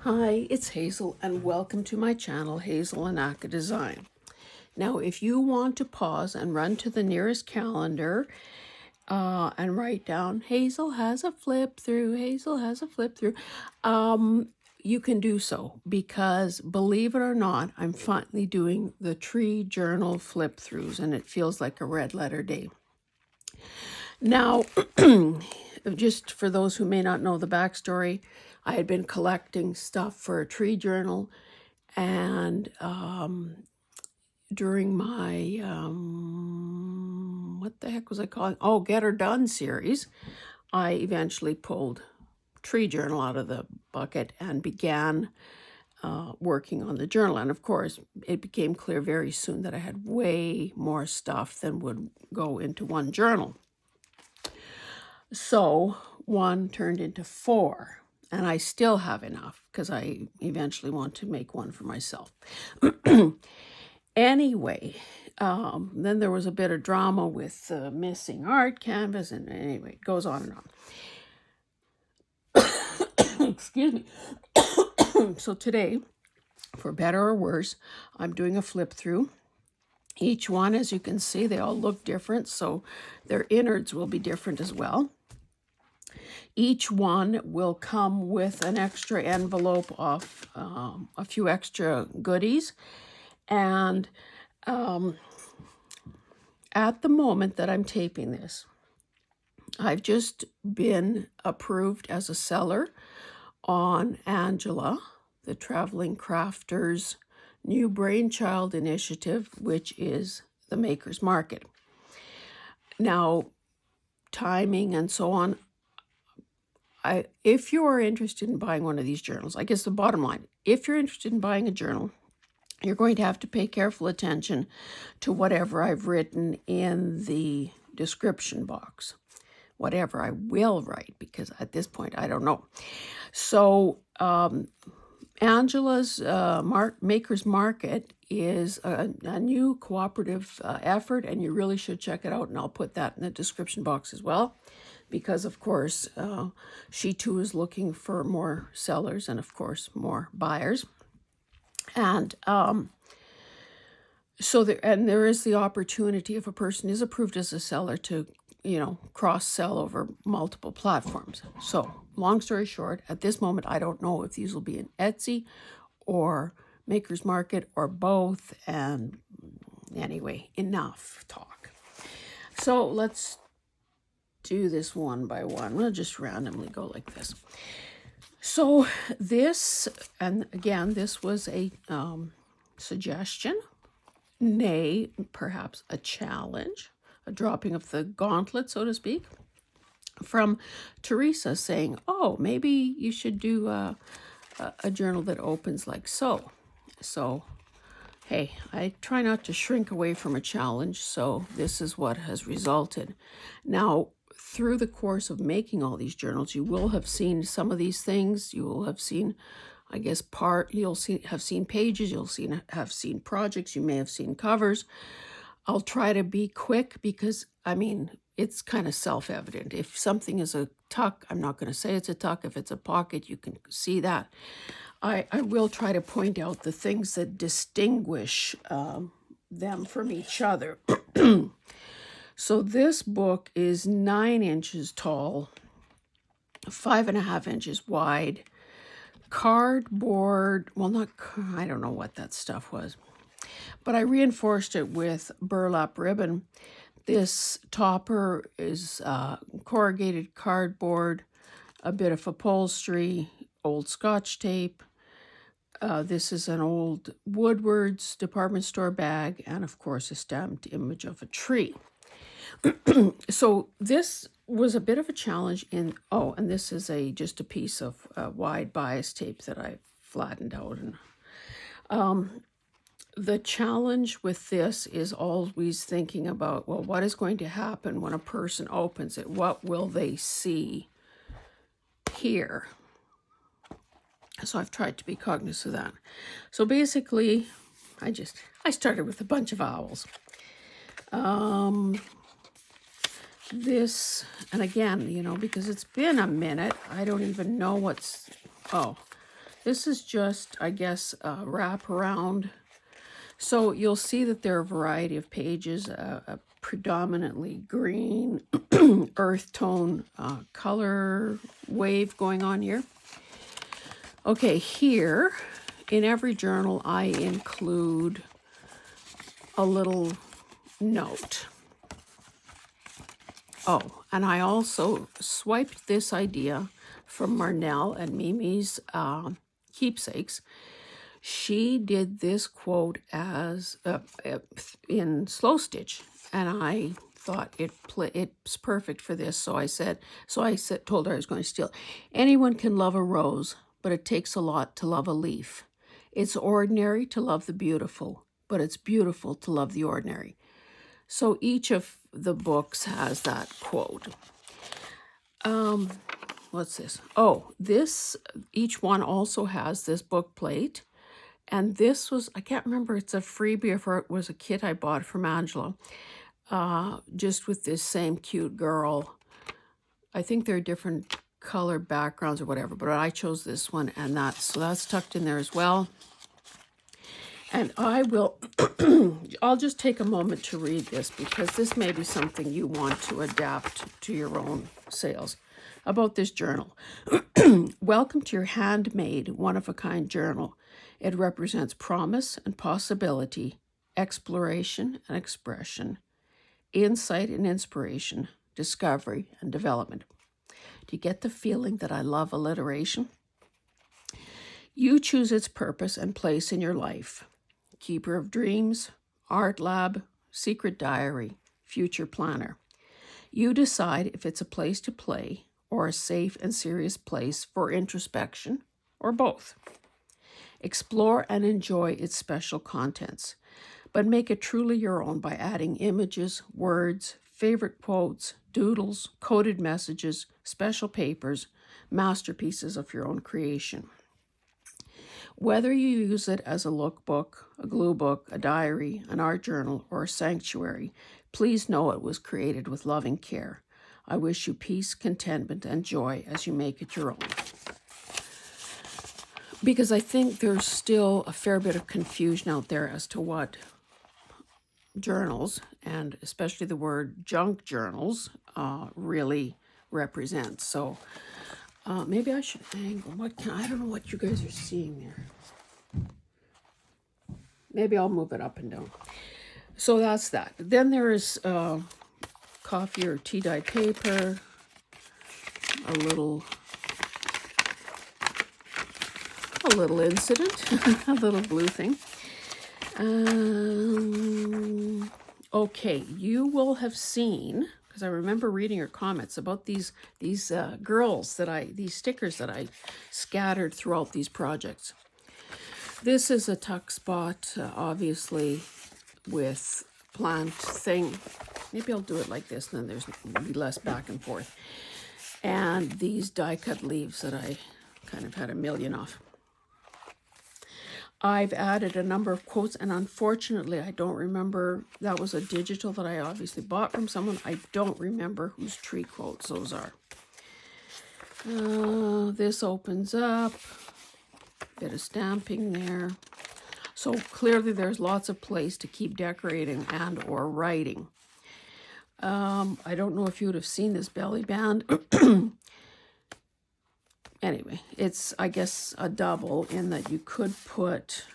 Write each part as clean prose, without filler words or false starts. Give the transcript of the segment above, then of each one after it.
Hi, it's Hazel, and welcome to my channel, Hazel and Aka Design. Now, if you want to pause and run to the nearest calendar and write down, Hazel has a flip through, Hazel has a flip through, you can do so because, believe it or not, I'm finally doing the tree journal flip throughs, and it feels like a red letter day. Now, just for those who may not know the backstory, I had been collecting stuff for a tree journal, and during my, what the heck was I calling? Oh, Get Her Done series, I eventually pulled tree journal out of the bucket and began working on the journal. And of course, it became clear very soon that I had way more stuff than would go into one journal. So one turned into four, and I still have enough because I eventually want to make one for myself. Anyway, then there was a bit of drama with missing art canvas, and anyway, it goes on and on. Excuse me. So today, for better or worse, I'm doing a flip through. Each one, as you can see, they all look different, so their innards will be different as well. Each one will come with an extra envelope of a few extra goodies. And at the moment that I'm taping this, I've just been approved as a seller on Anglea, the Traveling Crafters' new brainchild initiative, which is the Maker's Market. Now, timing and so on, if you are interested in buying one of these journals, I guess the bottom line, if you're interested in buying a journal, you're going to have to pay careful attention to whatever I've written in the description box. Whatever I will write, because at this point, I don't know. So Angela's Maker's Market is a new cooperative effort, and you really should check it out, and I'll put that in the description box as well, because of course she too is looking for more sellers and of course more buyers. And so there is the opportunity, if a person is approved as a seller, to cross-sell over multiple platforms. So long story short, at this moment, I don't know if these will be in Etsy or Maker's Market or both. And anyway, enough talk. So let's do this one by one. We'll just randomly go like this. So this, and again, this was a suggestion, nay, perhaps a challenge, a dropping of the gauntlet, so to speak, from Teresa saying, oh, maybe you should do a journal that opens like so. So, hey, I try not to shrink away from a challenge, so this is what has resulted. Now, through the course of making all these journals, you will have seen some of these things. You will have seen, I guess, have seen pages, have seen projects, you may have seen covers. I'll try to be quick because, I mean, it's kind of self-evident. If something is a tuck, I'm not going to say it's a tuck. If it's a pocket, you can see that. I will try to point out the things that distinguish them from each other. So this book is 9 inches tall, 5.5 inches wide, cardboard, well, I don't know what that stuff was, but I reinforced it with burlap ribbon. This topper is corrugated cardboard, a bit of upholstery, old Scotch tape. This is an old Woodward's department store bag, and of course a stamped image of a tree. So this was a bit of a challenge and this is just a piece of wide bias tape that I flattened out. And the challenge with this is always thinking about, well, what is going to happen when a person opens it? What will they see here? So I've tried to be cognizant of that. So basically, I started with a bunch of owls. This, and again, because it's been a minute, I don't even know This is just, I guess, a wrap around. So you'll see that there are a variety of pages, a predominantly green earth tone color wave going on here. Okay, here in every journal I include a little note. Oh, and I also swiped this idea from Marnell and Mimi's keepsakes. She did this quote as in slow stitch, and I thought it's perfect for this. So I told her I was going to steal. Anyone can love a rose, but it takes a lot to love a leaf. It's ordinary to love the beautiful, but it's beautiful to love the ordinary. So each of the books has that quote. What's this? Oh, each one also has this book plate. And this was, I can't remember, it's a freebie or it was a kit I bought from Angela, just with this same cute girl. I think they're different color backgrounds or whatever, but I chose this one, and that's tucked in there as well. And I'll just take a moment to read this because this may be something you want to adapt to your own sales. About this journal. Welcome to your handmade, one-of-a-kind journal. It represents promise and possibility, exploration and expression, insight and inspiration, discovery and development. Do you get the feeling that I love alliteration? You choose its purpose and place in your life. Keeper of dreams, art lab, secret diary, future planner. You decide if it's a place to play or a safe and serious place for introspection, or both. Explore and enjoy its special contents, but make it truly your own by adding images, words, favorite quotes, doodles, coded messages, special papers, masterpieces of your own creation. Whether you use it as a lookbook, a glue book, a diary, an art journal, or a sanctuary, please know it was created with loving care. I wish you peace, contentment, and joy as you make it your own. Because I think there's still a fair bit of confusion out there as to what journals, and especially the word junk journals, really represents. So maybe I should angle. I don't know what you guys are seeing there. Maybe I'll move it up and down. So that's that. Then there is coffee or tea dye paper, a little incident, a little blue thing. Okay, you will have seen, because I remember reading your comments about these stickers that I scattered throughout these projects. This is a tuck spot, obviously, with plant thing. Maybe I'll do it like this, and then there's be less back and forth. And these die-cut leaves that I kind of had a million of. I've added a number of quotes, and unfortunately, I don't remember. That was a digital that I obviously bought from someone. I don't remember whose tree quotes those are. This opens up. Bit of stamping there. So clearly there's lots of place to keep decorating and or writing. I don't know if you would have seen this belly band. Anyway, it's, I guess, a double in that you could put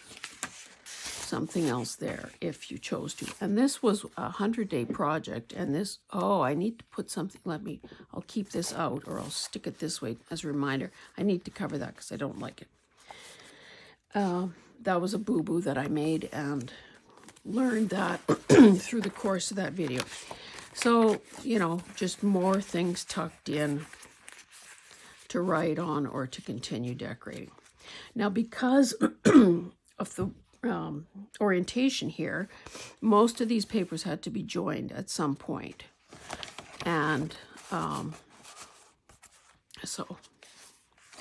something else there if you chose to. And this was a 100-day project, and this, I need to put something, I'll keep this out, or I'll stick it this way as a reminder. I need to cover that because I don't like it. That was a boo-boo that I made and learned that through the course of that video. So, just more things tucked in to write on or to continue decorating. Now, because of the orientation here, most of these papers had to be joined at some point. And so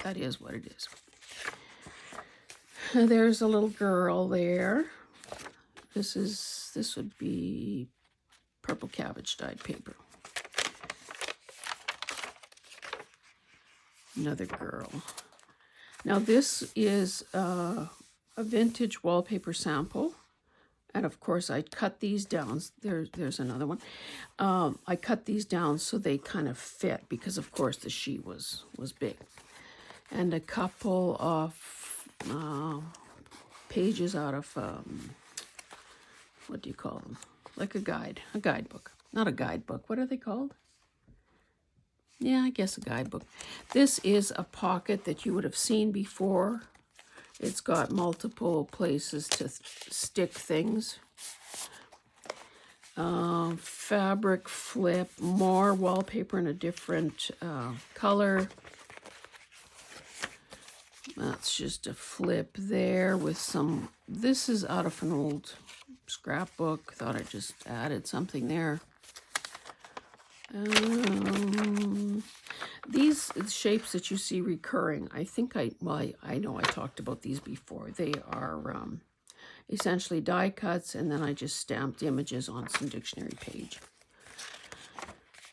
that is what it is. There's a little girl there. This would be purple cabbage dyed paper. Another girl. Now this is a vintage wallpaper sample. And of course I cut these down. There's another one. I cut these down so they kind of fit because of course the sheet was big. And a couple of pages out of, what do you call them? Like a guidebook. Not a guidebook, what are they called? Yeah, I guess a guidebook. This is a pocket that you would have seen before. It's got multiple places to stick things. Fabric flip, more wallpaper in a different color. That's just a flip there with some, this is out of an old scrapbook. Thought I just added something there. These shapes that you see recurring, I think I know I talked about these before. They are essentially die cuts, and then I just stamped images on some dictionary page.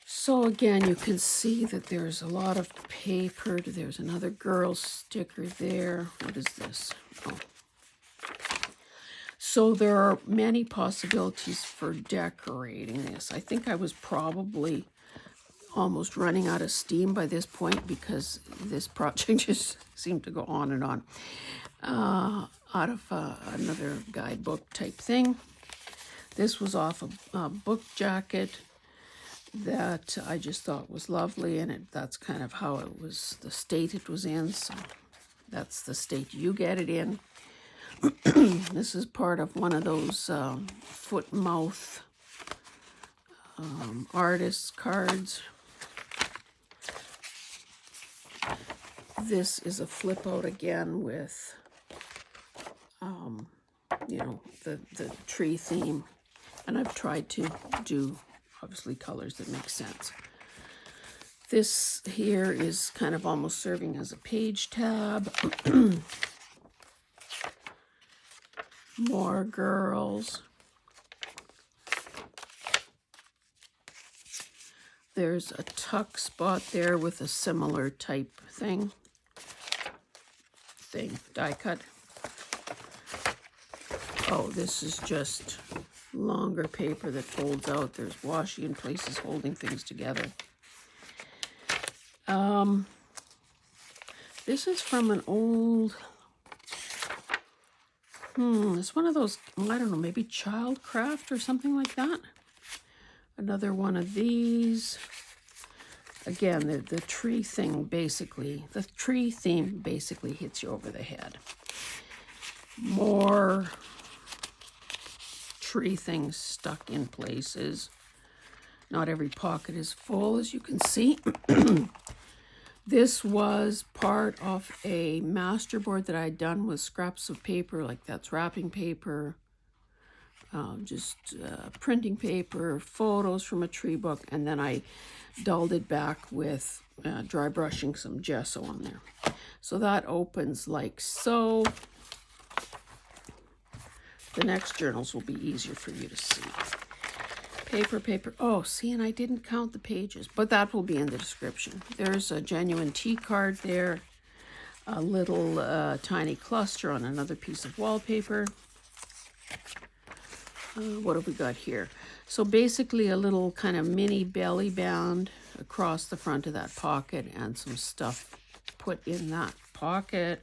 So again, you can see that there's a lot of paper. There's another girl sticker there. What is this? Oh. So there are many possibilities for decorating this. I think I was probably almost running out of steam by this point because this project just seemed to go on and on. Out of another guidebook type thing. This was off a book jacket that I just thought was lovely, and that's kind of how it was, the state it was in, so that's the state you get it in. This is part of one of those foot mouth artist cards. This is a flip out again with, you know, the tree theme. And I've tried to do, obviously, colors that make sense. This here is kind of almost serving as a page tab. More girls. There's a tuck spot there with a similar type thing, die cut. Oh, this is just longer paper that folds out. There's washi in places holding things together. This is from an old, it's one of those, I don't know, maybe Childcraft or something like that. Another one of these. Again, the tree thing basically, the tree theme basically hits you over the head. More tree things stuck in places. Not every pocket is full, as you can see. This was part of a masterboard that I'd done with scraps of paper, like that's wrapping paper, just printing paper, photos from a tree book, and then I dulled it back with dry brushing some gesso on there. So that opens like so. The next journals will be easier for you to see. Paper. Oh, see, and I didn't count the pages, but that will be in the description. There's a genuine tea card there, a little tiny cluster on another piece of wallpaper. What have we got here? So basically a little kind of mini belly band across the front of that pocket and some stuff put in that pocket.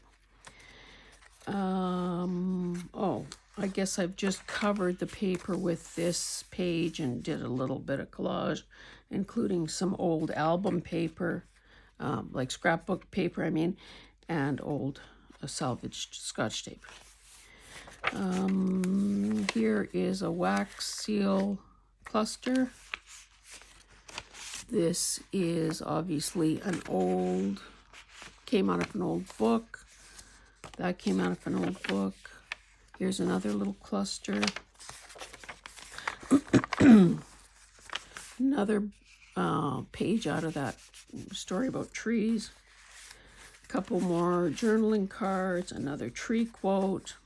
Oh, I guess I've just covered the paper with this page and did a little bit of collage, including some old album paper, like scrapbook paper, I mean, and old salvaged Scotch tape. Here is a wax seal cluster. This is obviously an old, came out of an old book. That came out of an old book. Here's another little cluster. Another page out of that story about trees. A couple more journaling cards, another tree quote,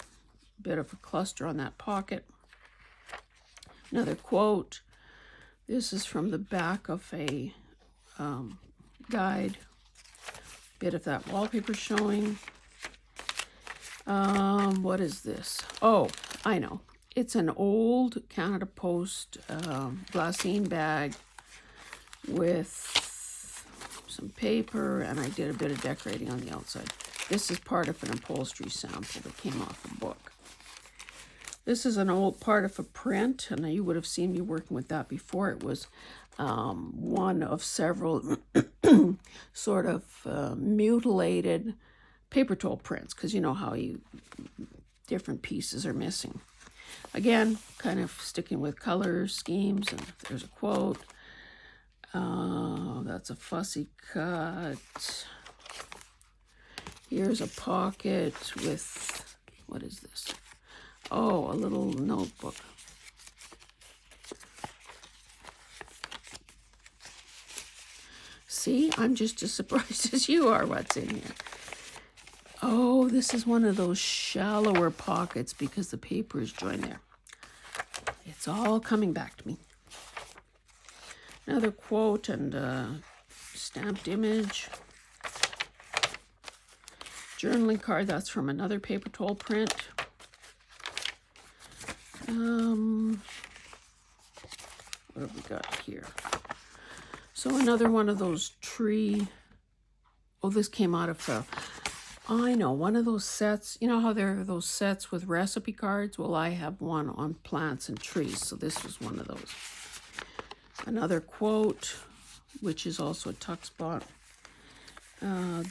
a bit of a cluster on that pocket. Another quote. This is from the back of a guide. Bit of that wallpaper showing. What is this? Oh, I know. It's an old Canada Post glassine bag with some paper, and I did a bit of decorating on the outside. This is part of an upholstery sample that came off a book. This is an old part of a print, and you would have seen me working with that before. It was one of several sort of mutilated paper towel prints, because you know how different pieces are missing. Again, kind of sticking with color schemes, and there's a quote. That's a fussy cut. Here's a pocket with, what is this? Oh, a little notebook. See, I'm just as surprised as you are what's in here. Oh, this is one of those shallower pockets because the paper is joined there. It's all coming back to me. Another quote and stamped image. Journaling card, that's from another paper towel print. What have we got here? So another one of those this came out of I know, one of those sets. You know how there are those sets with recipe cards? Well, I have one on plants and trees, so this was one of those. Another quote, which is also a tuck spot.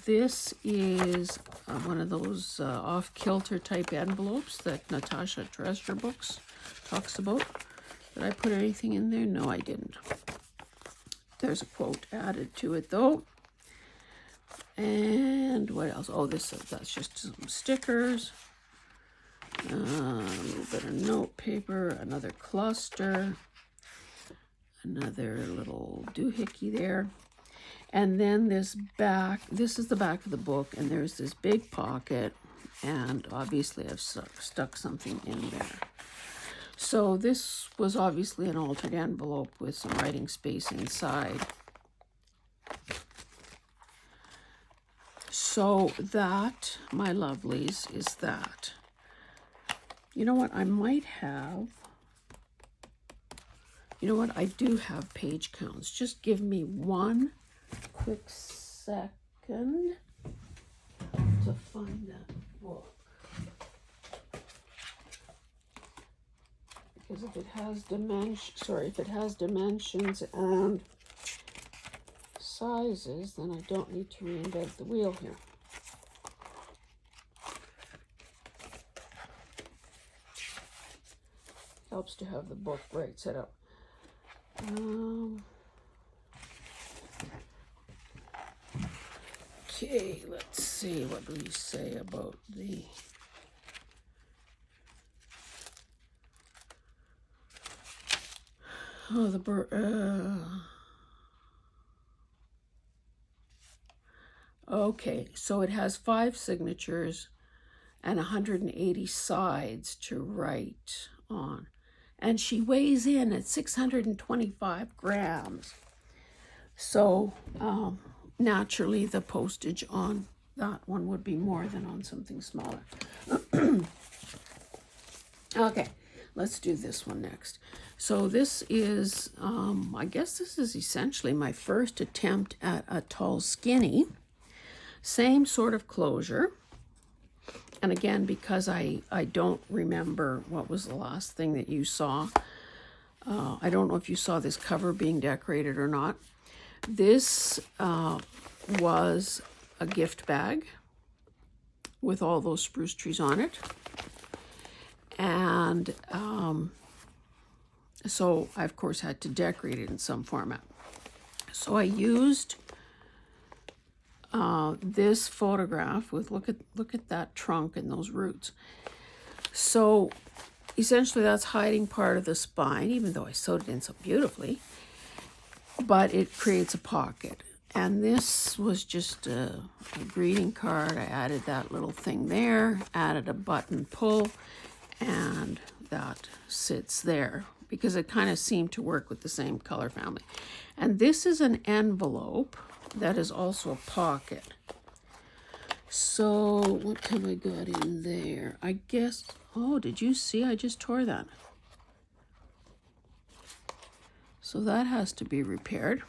This is one of those off-kilter type envelopes that Natasha Treasure Books talks about. Did I put anything in there? No, I didn't. There's a quote added to it, though. And what else? Oh, that's just some stickers. A little bit of note paper, another cluster, another little doohickey there. And then this is the back of the book, and there's this big pocket, and obviously I've stuck something in there. So this was obviously an altered envelope with some writing space inside. So that, my lovelies, is that. You know what? I might have... You know what? I do have page counts. Just give me one quick second to find that book. Because if it has dimensions and sizes, then I don't need to reinvent the wheel here. Helps to have the book right set up. Okay, let's see, what do we say about the... Oh, okay, so it has 5 signatures and 180 sides to write on. And she weighs in at 625 grams. So naturally the postage on that one would be more than on something smaller. Okay, let's do this one next. So this is, I guess this is essentially my first attempt at a tall skinny. Same sort of closure. And again, because I don't remember what was the last thing that you saw. I don't know if you saw this cover being decorated or not. This was a gift bag with all those spruce trees on it. And so I, of course, had to decorate it in some format. So I used this photograph with, look at that trunk and those roots. So essentially that's hiding part of the spine, even though I sewed it in so beautifully, but it creates a pocket. And this was just a greeting card. I added that little thing there, added a button pull, and that sits there because it kind of seemed to work with the same color family. And this is an envelope that is also a pocket. So what have I got in there? I guess, oh, did you see? I just tore that. So that has to be repaired.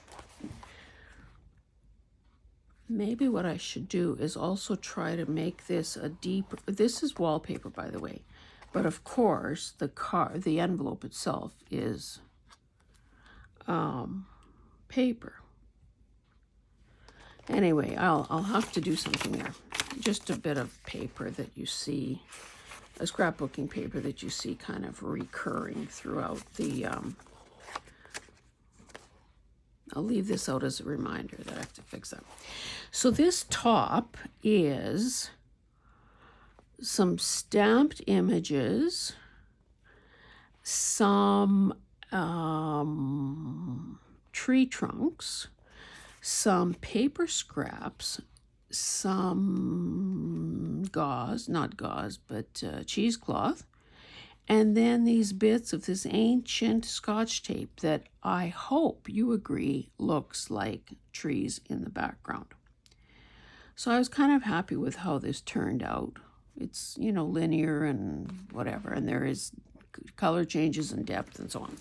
Maybe what I should do is also try to make this a deeper, this is wallpaper, by the way. But of course, the envelope itself is paper. Anyway, I'll have to do something there. Just a bit of paper that you see, a scrapbooking paper that you see kind of recurring throughout the, I'll leave this out as a reminder that I have to fix that. So this top is some stamped images, some tree trunks, some paper scraps, some gauze, not gauze, but cheesecloth, and then these bits of this ancient Scotch tape that I hope you agree looks like trees in the background. So I was kind of happy with how this turned out. It's, you know, linear and whatever, and there is color changes and depth and so on.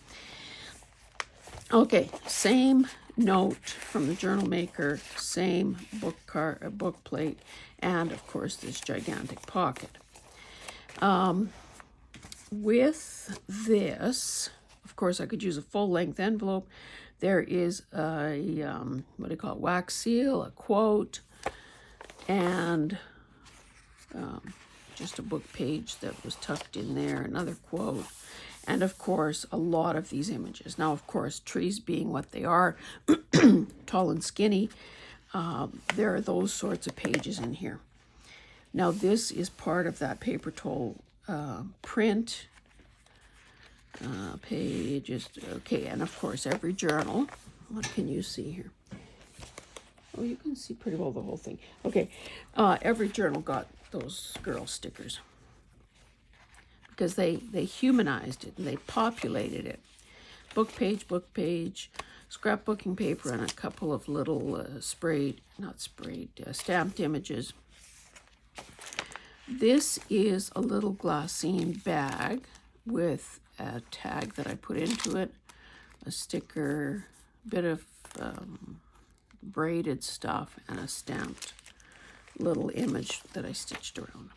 Okay, same note from the journal maker, same book plate, and of course this gigantic pocket. With this, of course, I could use a full-length envelope. There is a, what do you call it, wax seal, a quote, and just a book page that was tucked in there, another quote, and of course, a lot of these images. Now, of course, trees being what they are, tall and skinny, there are those sorts of pages in here. Now, this is part of that paper toll print pages. Okay, and of course, every journal. What can you see here? Oh, you can see pretty well the whole thing. Okay, every journal got those girl stickers because they humanized it and they populated it. Book page, scrapbooking paper, and a couple of little stamped images. This is a little glassine bag with a tag that I put into it, a sticker, bit of braided stuff, and a stamped little image that I stitched around.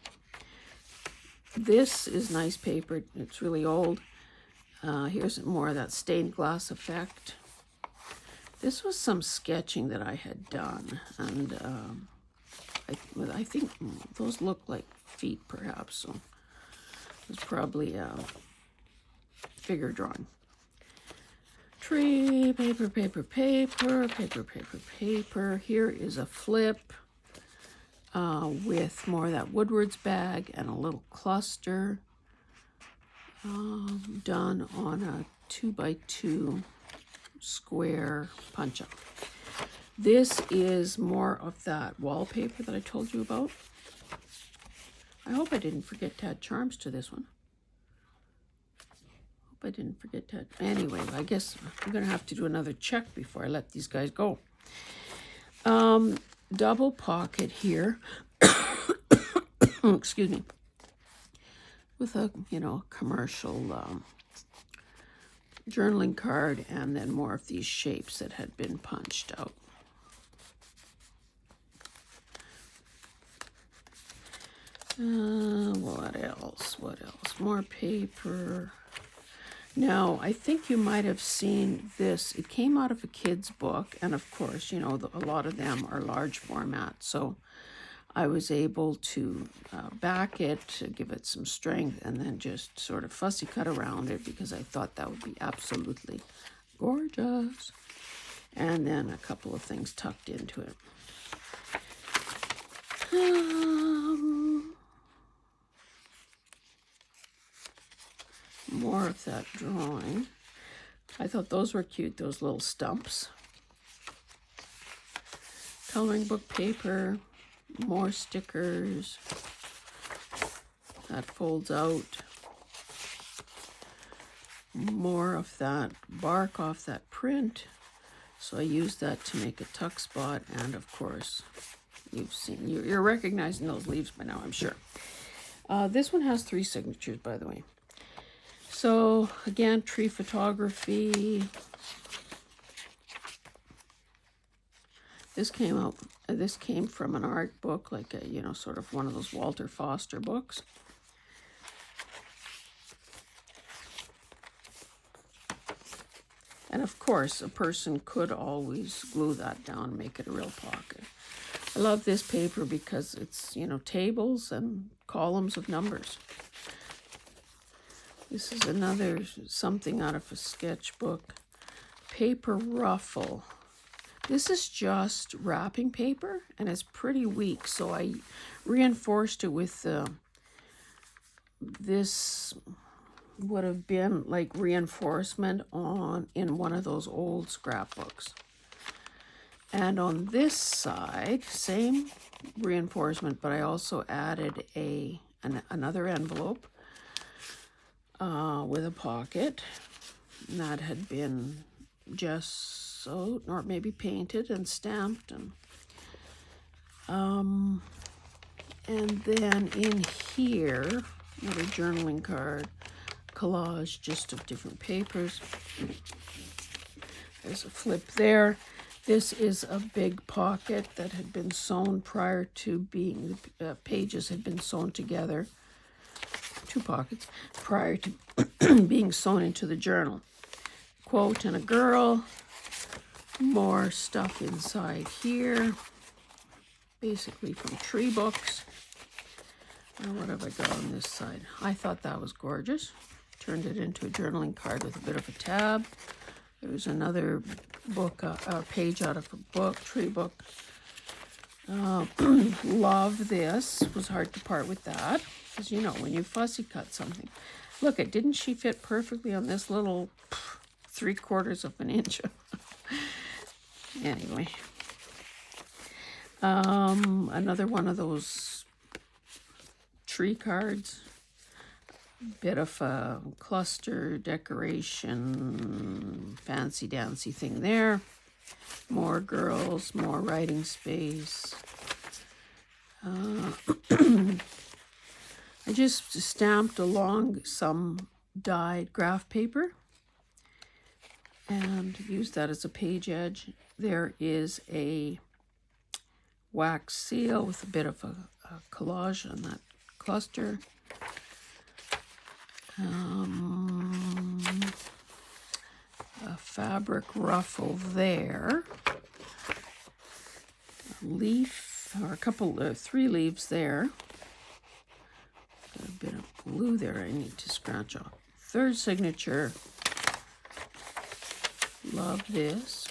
This is nice paper. It's really old. Here's more of that stained glass effect. This was some sketching that I had done, and I think those look like feet, perhaps, so it's probably a figure drawing. Tree, paper. Here is a flip with more of that Woodward's bag and a little cluster done on a 2x2 square punch-up. This is more of that wallpaper that I told you about. I hope I didn't forget to add charms to this one. Hope I didn't forget to add. Anyway, I guess I'm going to have to do another check before I let these guys go. Double pocket here. Excuse me. With a, commercial journaling card, and then more of these shapes that had been punched out. What else? More paper. Now, I think you might have seen this. It came out of a kid's book, and of course, a lot of them are large format, so I was able to back it, to give it some strength, and then just sort of fussy cut around it because I thought that would be absolutely gorgeous. And then a couple of things tucked into it. More of that drawing. I thought those were cute, those little stumps. Coloring book paper, more stickers. That folds out. More of that bark off that print. So I used that to make a tuck spot, and of course, you've seen. You're recognizing those leaves by now, I'm sure. This one has 3 signatures, by the way. So again, tree photography. This came from an art book, like a, you know, sort of one of those Walter Foster books. And of course, a person could always glue that down and make it a real pocket. I love this paper because it's, you know, tables and columns of numbers. This is another something out of a sketchbook. Paper ruffle. This is just wrapping paper and it's pretty weak, so I reinforced it with this would have been like reinforcement in one of those old scrapbooks. And on this side, same reinforcement, but I also added another envelope with a pocket. And that had been just sewed or maybe painted and stamped. And then in here, another journaling card, collage just of different papers. There's a flip there. This is a big pocket that had been sewn prior to being, the pages had been sewn together. 2 pockets prior to being sewn into the journal. Quote and a girl. More stuff inside here. Basically from tree books. What have I got on this side? I thought that was gorgeous. Turned it into a journaling card with a bit of a tab. There's another book, a page out of a book, tree book. Love this. It was hard to part with that. Because, you know, when you fussy cut something. Look, didn't she fit perfectly on this little 3/4 of an inch? Anyway. Another one of those tree cards. Bit of a cluster decoration, fancy dancy thing there. More girls, more writing space. I just stamped along some dyed graph paper and used that as a page edge. There is a wax seal with a bit of a collage on that cluster. A fabric ruffle there. A leaf, or a couple, 3 leaves there. Got a bit of glue there I need to scratch off. 3rd signature. Love this.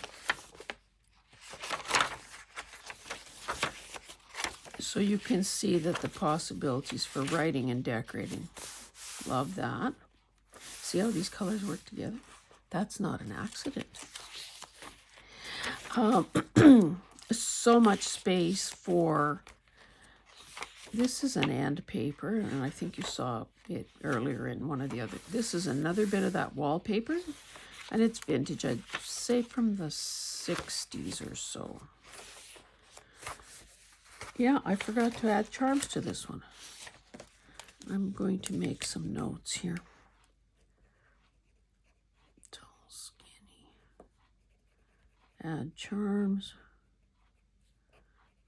So you can see that the possibilities for writing and decorating. Love that. See how these colors work together? That's not an accident. So much space for, this is an end paper, and I think you saw it earlier in one of the other. This is another bit of that wallpaper, and it's vintage, I'd say from the 60s or so. Yeah, I forgot to add charms to this one. I'm going to make some notes here. Tall, skinny. Add charms.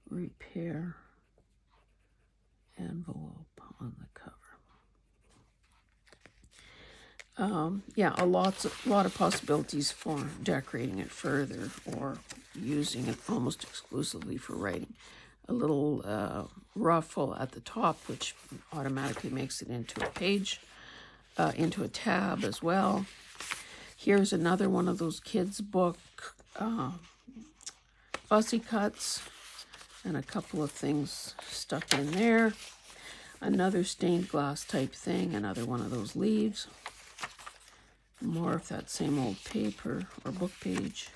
Repair. Envelope on the cover. Yeah, a lot of possibilities for decorating it further or using it almost exclusively for writing. A little ruffle at the top, which automatically makes it into a page, into a tab as well. Here's another one of those kids' book fussy cuts, and a couple of things stuck in there. Another stained glass type thing, another one of those leaves. More of that same old paper or book page.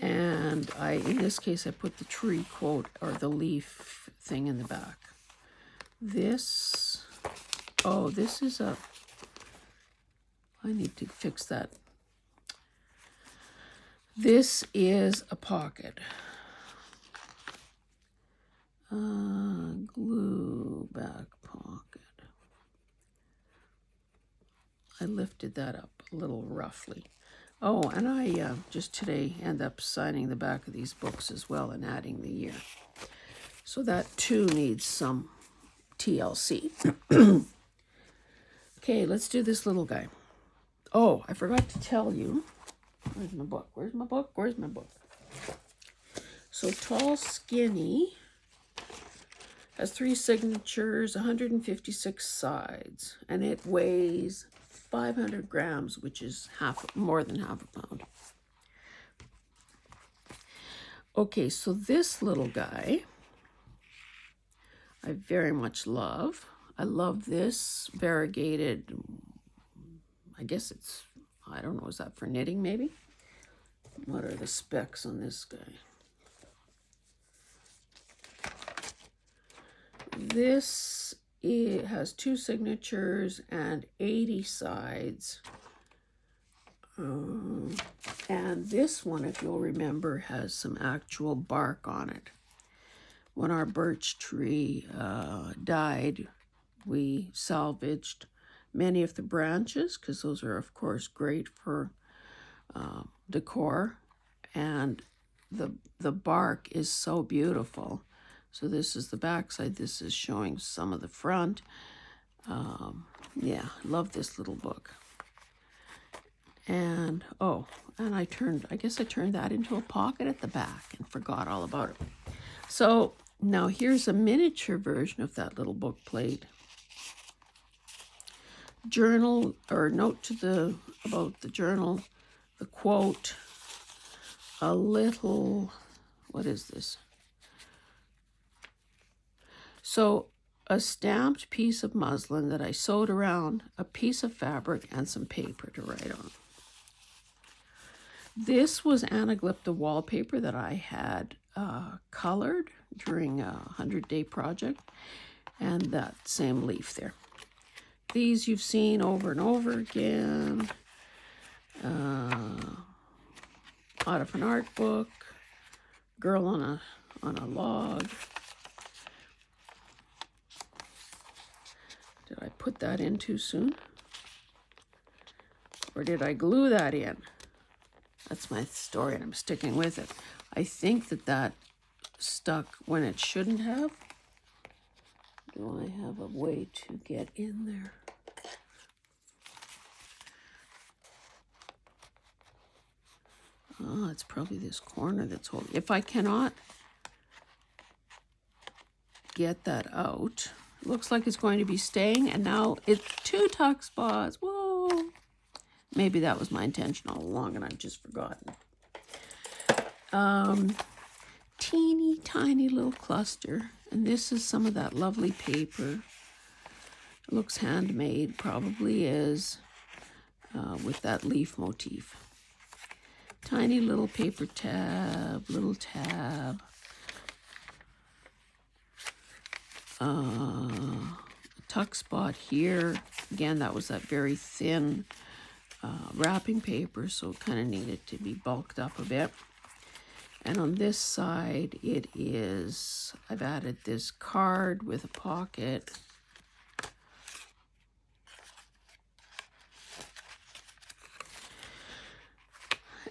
And in this case, I put the tree quote or the leaf thing in the back. This is I need to fix that. This is a pocket. Glue back pocket. I lifted that up a little roughly. Oh, and I just today end up signing the back of these books as well and adding the year. So that too needs some TLC. Okay, let's do this little guy. Oh, I forgot to tell you. Where's my book? Where's my book? Where's my book? So Tall Skinny has 3 signatures, 156 sides, and it weighs 500 grams, which is more than half a pound. Okay, so this little guy I very much love. I love this variegated, I guess it's, I don't know, is that for knitting maybe? What are the specs on this guy? This, it has 2 signatures and 80 sides. And this one, if you'll remember, has some actual bark on it. When our birch tree died, we salvaged many of the branches because those are, of course, great for decor. And the bark is so beautiful. So this is the back side. This is showing some of the front. Yeah, love this little book. And, oh, and I guess I turned that into a pocket at the back and forgot all about it. So now here's a miniature version of that little book plate. Journal, or note about the journal, the quote, a little, what is this? So a stamped piece of muslin that I sewed around a piece of fabric and some paper to write on. This was Anaglypta wallpaper that I had colored during a 100-day project, and that same leaf there. These you've seen over and over again. Out of an art book, girl on a log. Did I put that in too soon? Or did I glue that in? That's my story, and I'm sticking with it. I think that stuck when it shouldn't have. Do I have a way to get in there? Oh, it's probably this corner that's holding. If I cannot get that out, it looks like it's going to be staying, and now it's 2 tuck spots. Whoa! Maybe that was my intention all along, and I've just forgotten. Teeny tiny little cluster, and this is some of that lovely paper. It looks handmade, probably is, with that leaf motif. Tiny little paper tab, little tab. Tuck spot here. Again, that was that very thin wrapping paper, so it kind of needed to be bulked up a bit. And on this side, it is, I've added this card with a pocket.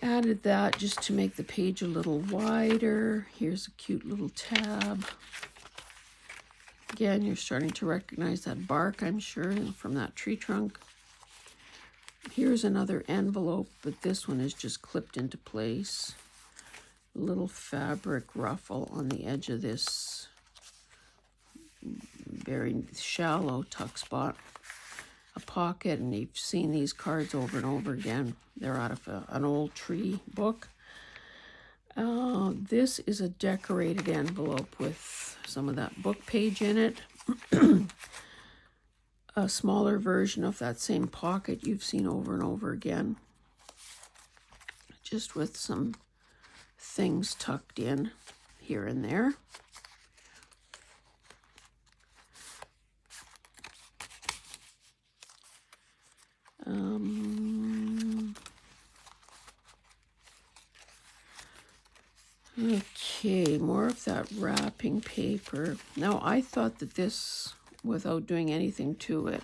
Added that just to make the page a little wider. Here's a cute little tab. Again, you're starting to recognize that bark, I'm sure, from that tree trunk. Here's another envelope, but this one is just clipped into place. A little fabric ruffle on the edge of this very shallow tuck spot. A pocket, and you've seen these cards over and over again. They're out of an old tree book. This is a decorated envelope with some of that book page in it. A smaller version of that same pocket you've seen over and over again. Just with some things tucked in here and there. wrapping paper. Now, I thought that this, without doing anything to it,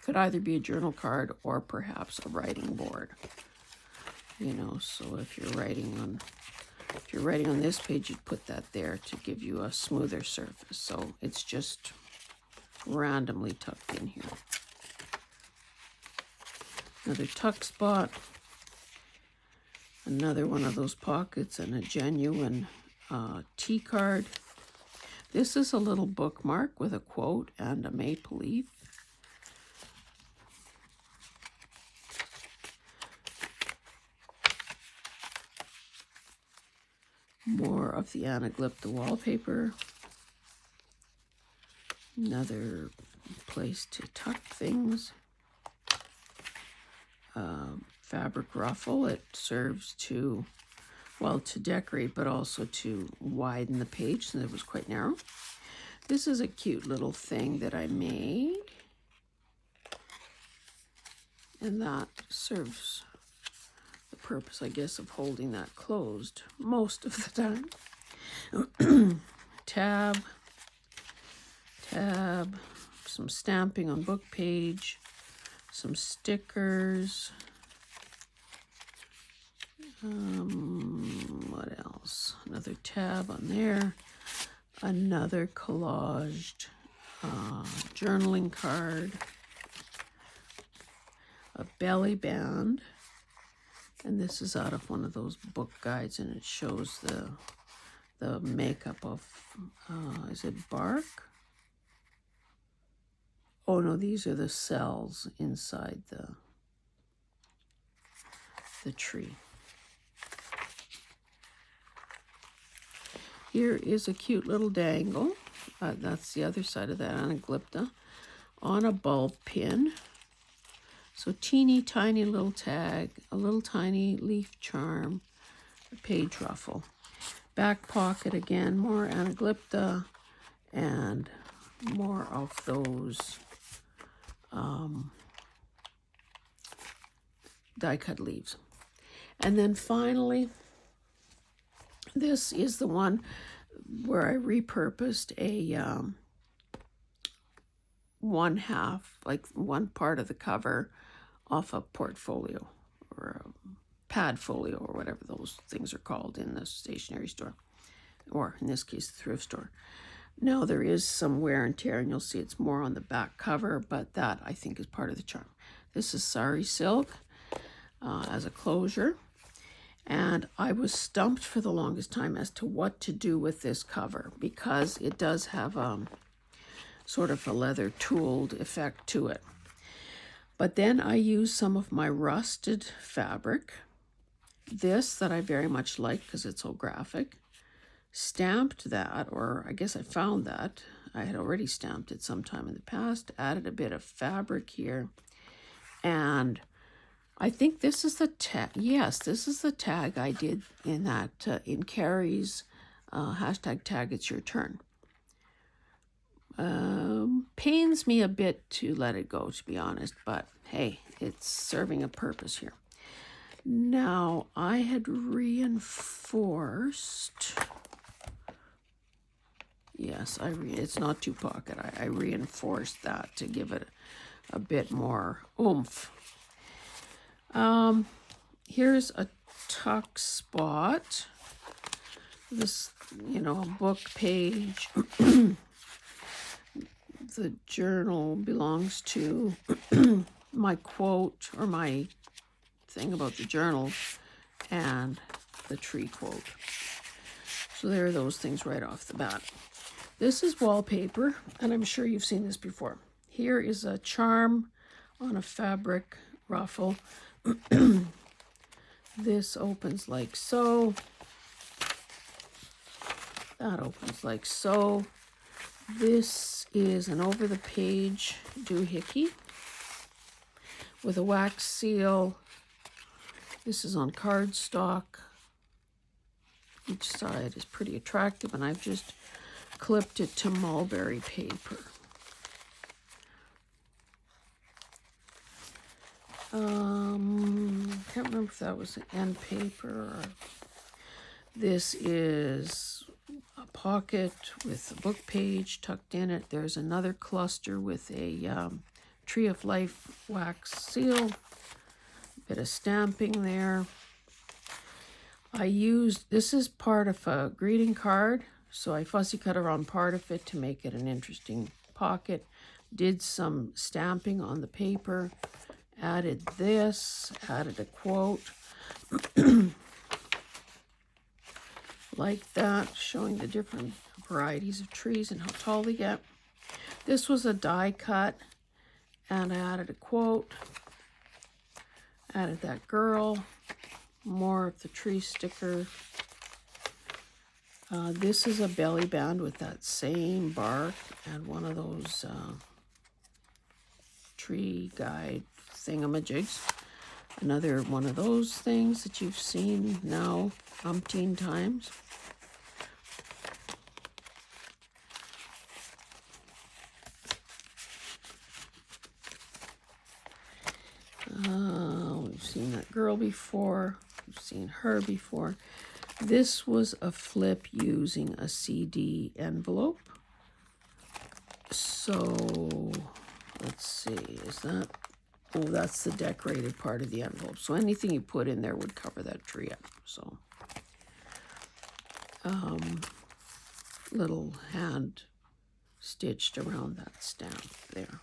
could either be a journal card or perhaps a writing board. You know, so if you're writing on this page, you'd put that there to give you a smoother surface. So it's just randomly tucked in here. Another tuck spot. Another one of those pockets and a genuine tea card. This is a little bookmark with a quote and a maple leaf. More of the Anglea wallpaper. Another place to tuck things. Fabric ruffle. It serves to, well, to decorate, but also to widen the page since it was quite narrow. This is a cute little thing that I made. And that serves the purpose, I guess, of holding that closed most of the time. Tab, some stamping on book page, some stickers. What else? Another tab on there. Another collaged journaling card. A belly band. And this is out of one of those book guides, and it shows the makeup of, is it bark? Oh no, these are the cells inside the tree. Here is a cute little dangle. That's the other side of that Anglea on a bulb pin. So teeny tiny little tag, a little tiny leaf charm, a page ruffle. Back pocket again, more Anglea and more of those die cut leaves. And then finally, this is the one where I repurposed a one half, like one part of the cover off a portfolio or a pad folio or whatever those things are called in the stationery store, or in this case, the thrift store. Now there is some wear and tear, and you'll see it's more on the back cover, but that I think is part of the charm. This is sari silk as a closure. And I was stumped for the longest time as to what to do with this cover, because it does have sort of a leather tooled effect to it. But then I used some of my rusted fabric, this that I very much like because it's so graphic, stamped that, or I guess I found that. I had already stamped it sometime in the past, added a bit of fabric here, and I think this is the tag. Yes, this is the tag I did in that, in Carrie's hashtag tag, it's your turn. Pains me a bit to let it go, to be honest, but hey, it's serving a purpose here. Now, I had reinforced, yes, it's not two pocket. I reinforced that to give it a bit more oomph. Here's a tuck spot. This, you know, a book page. The journal belongs to my quote, or my thing about the journal, and the tree quote. So there are those things right off the bat. This is wallpaper, and I'm sure you've seen this before. Here is a charm on a fabric ruffle. This opens like so. That opens like so. This is an over the page doohickey with a wax seal. This is on cardstock. Each side is pretty attractive, and I've just clipped it to mulberry paper. Can't remember if that was end paper or this is a pocket with a book page tucked in it. There's another cluster with a Tree of Life wax seal, bit of stamping there. This is part of a greeting card, so I fussy cut around part of it to make it an interesting pocket. Did some stamping on the paper, added this, added a quote like that, showing the different varieties of trees and how tall they get. This was a die cut, and I added a quote, added that girl, more of the tree sticker. This is a belly band with that same bark and one of those tree guide thingamajigs. Another one of those things that you've seen now umpteen times. We've seen that girl before. We've seen her before. This was a flip using a CD envelope. So, let's see, is that, oh, that's the decorated part of the envelope. So anything you put in there would cover that tree up. So, little hand stitched around that stamp there.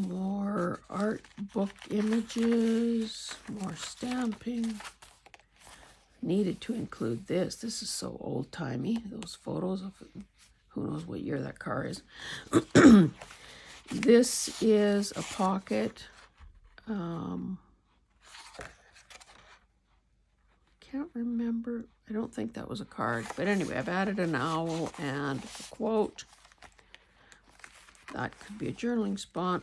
More art book images, more stamping. Needed to include this. This is so old-timey, those photos of who knows what year that car is. This is a pocket. Can't remember. I don't think that was a card. But anyway, I've added an owl and a quote. That could be a journaling spot.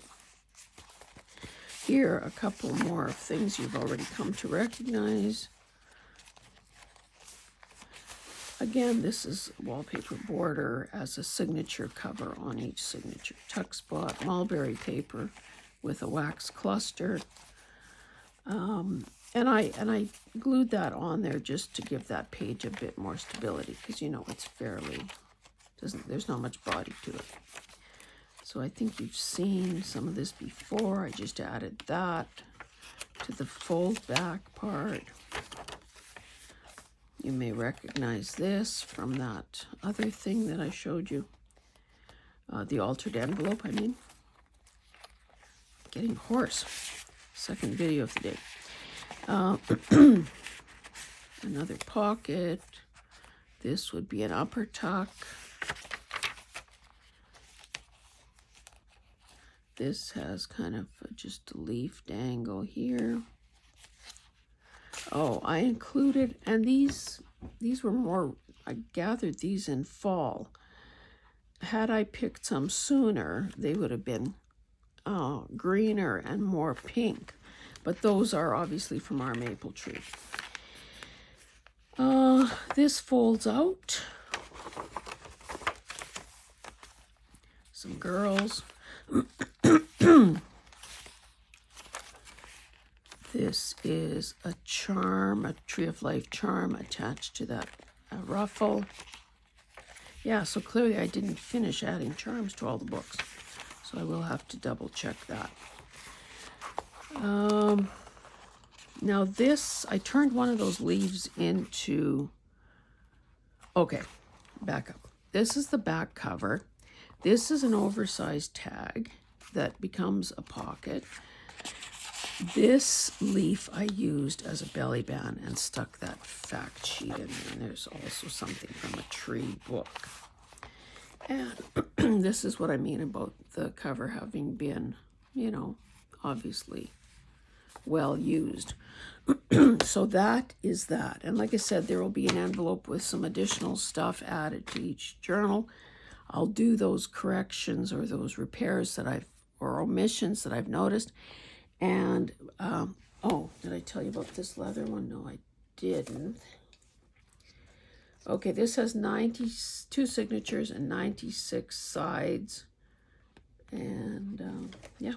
Here, a couple more things you've already come to recognize. Again, this is wallpaper border as a signature cover on each signature. Tuck spot, mulberry paper with a wax cluster. And I glued that on there just to give that page a bit more stability, because you know it's fairly, there's not much body to it. So I think you've seen some of this before. I just added that to the fold back part. You may recognize this from that other thing that I showed you. The altered envelope, I mean. Getting hoarse. Second video of the day. Another pocket. This would be an upper tuck. This has kind of just a leaf dangle here. Oh, I included, and these were more, I gathered these in fall. Had I picked some sooner, they would have been greener and more pink. But those are obviously from our maple tree. This folds out. Some girls. This is a charm, a Tree of Life charm attached to that ruffle. Yeah, so clearly I didn't finish adding charms to all the books. So I will have to double check that. Now this, I turned one of those leaves into, okay, back up. This is the back cover. This is an oversized tag that becomes a pocket. This leaf I used as a belly band and stuck that fact sheet in there. And there's also something from a tree book. And this is what I mean about the cover having been, you know, obviously well used. So that is that. And like I said, there will be an envelope with some additional stuff added to each journal. I'll do those corrections or those repairs that or omissions that I've noticed. And, oh, did I tell you about this leather one? No, I didn't. Okay, this has 92 signatures and 96 sides. And, yeah.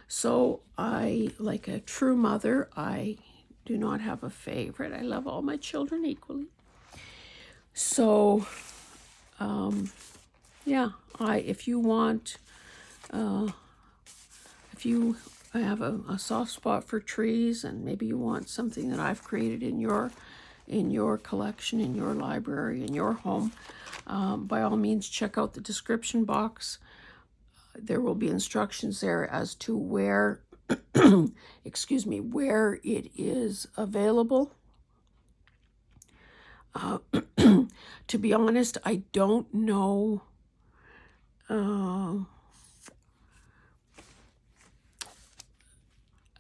So I, like a true mother, I do not have a favorite. I love all my children equally. So, yeah, if you want, if you have a soft spot for trees, and maybe you want something that I've created in your collection, in your library, in your home, by all means, check out the description box. There will be instructions there as to where, excuse me, where it is available. To be honest, I don't know.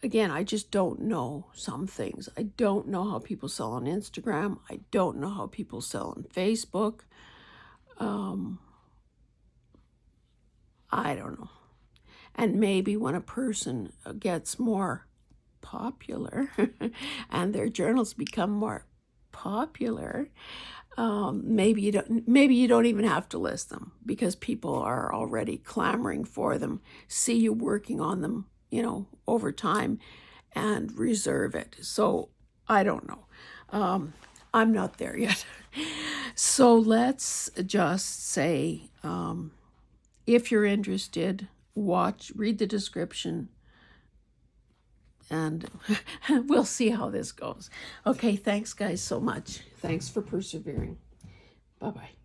Again, I just don't know some things. I don't know how people sell on Instagram. I don't know how people sell on Facebook. I don't know. And maybe when a person gets more popular and their journals become more popular, maybe you don't even have to list them, because people are already clamoring for them, see you working on them, over time, and reserve it. So I don't know. I'm not there yet. So let's just say, if you're interested, read the description, and we'll see how this goes. Okay, thanks guys so much. Thanks for persevering. Bye-bye.